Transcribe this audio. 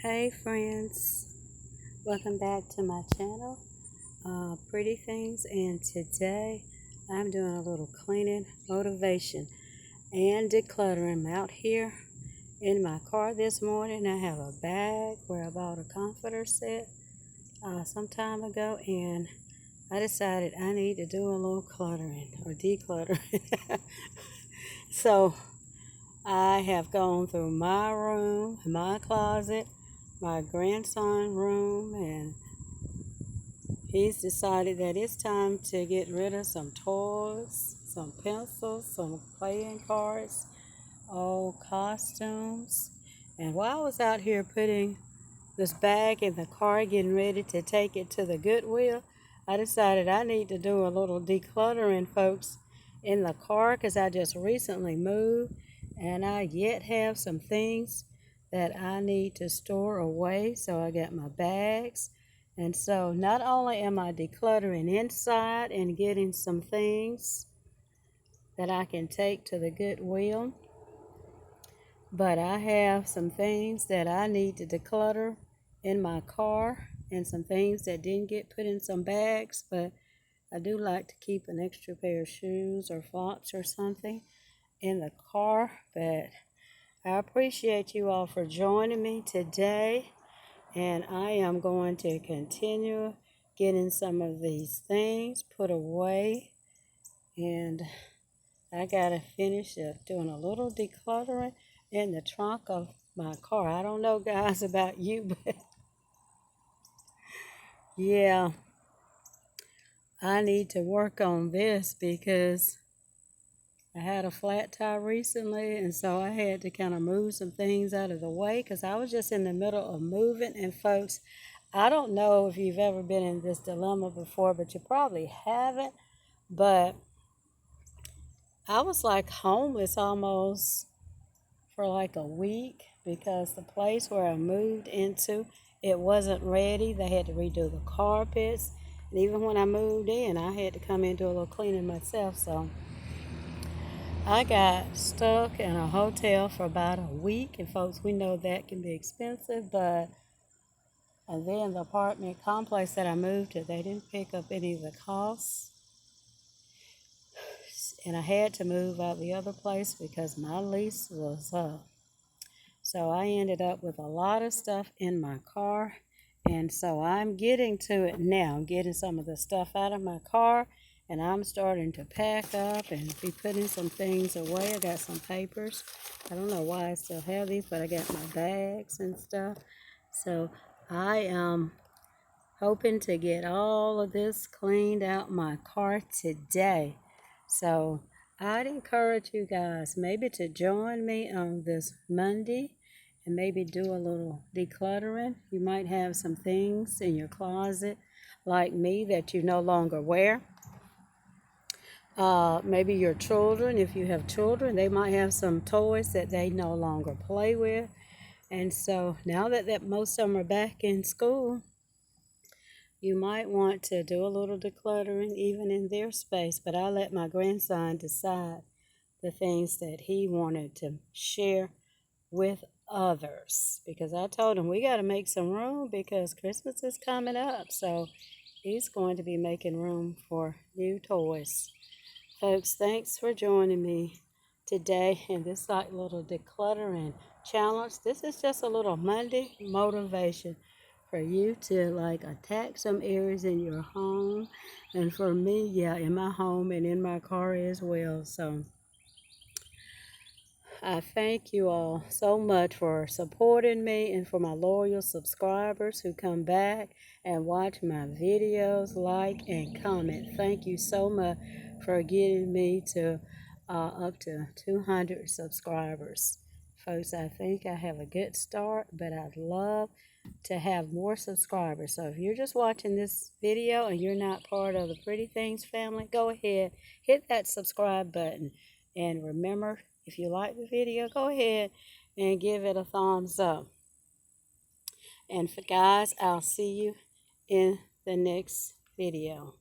Hey friends, welcome back to my channel, Pretty Things, and today I'm doing a little cleaning, motivation, and decluttering. I'm out here in my car this morning. I have a bag where I bought a comforter set some time ago, and I decided I need to do a little cluttering or decluttering. So I have gone through my room, my closet, my grandson's room, and he's decided that it's time to get rid of some toys, some pencils, some playing cards, old costumes. And while I was out here putting this bag in the car, getting ready to take it to the Goodwill, I decided I need to do a little decluttering, folks, in the car because I just recently moved and I yet have some things that I need to store away. So I got my bags. And so not only am I decluttering inside and getting some things that I can take to the Goodwill, but I have some things that I need to declutter in my car and some things that didn't get put in some bags, but I do like to keep an extra pair of shoes or flocks or something in the car. But I appreciate you all for joining me today, and I am going to continue getting some of these things put away, and I gotta finish doing a little decluttering in the trunk of my car. I don't know, guys, about you, but yeah, I need to work on this because I had a flat tire recently, and so I had to kind of move some things out of the way because I was just in the middle of moving. And folks, I don't know if you've ever been in this dilemma before, but you probably haven't. But I was like homeless almost for like a week because the place where I moved into, it wasn't ready. They had to redo the carpets. And even when I moved in, I had to come in and do a little cleaning myself. So I got stuck in a hotel for about a week, and folks, we know that can be expensive, but and then the apartment complex that I moved to, they didn't pick up any of the costs, and I had to move out the other place because my lease was up. So I ended up with a lot of stuff in my car, and so I'm getting to it now. I'm getting some of the stuff out of my car, and I'm starting to pack up and be putting some things away. I got some papers. I don't know why I still have these, but I got my bags and stuff. So I am hoping to get all of this cleaned out my car today. So I'd encourage you guys maybe to join me on this Monday and maybe do a little decluttering. You might have some things in your closet like me that you no longer wear. Maybe your children, if you have children, they might have some toys that they no longer play with. And so now that most of them are back in school, you might want to do a little decluttering even in their space. But I let my grandson decide the things that he wanted to share with others, because I told him we got to make some room because Christmas is coming up. So he's going to be making room for new toys. Folks, thanks for joining me today in this like little decluttering challenge. This is just a little Monday motivation for you to like attack some areas in your home, and for me, yeah, in my home and in my car as well. So I thank you all so much for supporting me, and for my loyal subscribers who come back and watch my videos, like and comment. Thank you so much for getting me to up to 200 subscribers. Folks, I think I have a good start, but I'd love to have more subscribers. So if you're just watching this video and you're not part of the Pretty Things family, go ahead, hit that subscribe button. And remember, if you like the video, go ahead and give it a thumbs up. And for guys, I'll see you in the next video.